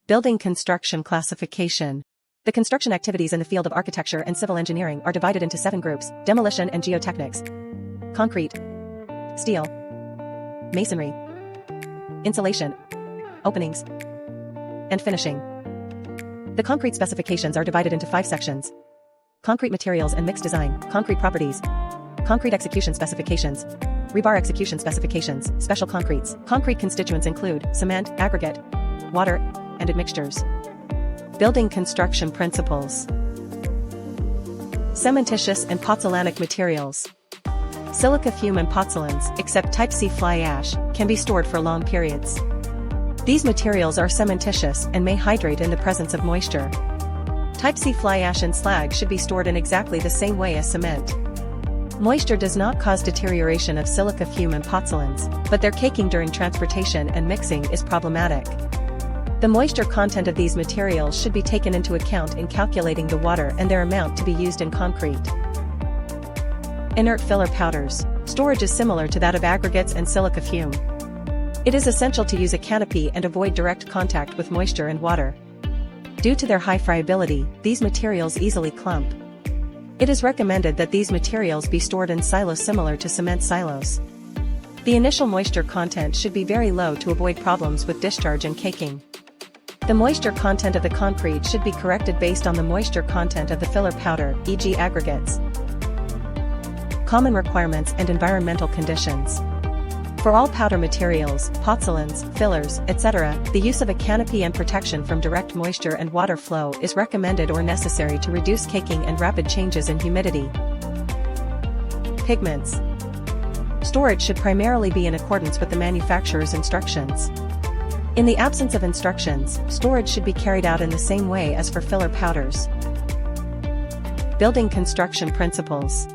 Building construction classification. The construction activities in the field of architecture and civil engineering are divided into 7 groups: demolition and geotechnics, concrete, steel, masonry, insulation, openings, and finishing. The concrete specifications are divided into 5 sections: concrete materials and mixed design, concrete properties, concrete execution specifications, rebar execution specifications, special concretes. Concrete constituents include cement, aggregate, water, and admixtures. Building construction principles. Cementitious and pozzolanic materials. Silica fume and pozzolans, except type C fly ash, can be stored for long periods. These materials are cementitious and may hydrate in the presence of moisture. Type C fly ash and slag should be stored in exactly the same way as cement. Moisture does not cause deterioration of silica fume and pozzolans, but their caking during transportation and mixing is problematic. The moisture content of these materials should be taken into account in calculating the water and their amount to be used in concrete. Inert filler powders. Storage is similar to that of aggregates and silica fume. It is essential to use a canopy and avoid direct contact with moisture and water. Due to their high friability, these materials easily clump. It is recommended that these materials be stored in silos similar to cement silos. The initial moisture content should be very low to avoid problems with discharge and caking. The moisture content of the concrete should be corrected based on the moisture content of the filler powder, e.g. aggregates. Common requirements and environmental conditions. For all powder materials, pozzolans, fillers, etc., the use of a canopy and protection from direct moisture and water flow is recommended or necessary to reduce caking and rapid changes in humidity. Pigments. Storage should primarily be in accordance with the manufacturer's instructions. In the absence of instructions, storage should be carried out in the same way as for filler powders. Building construction principles.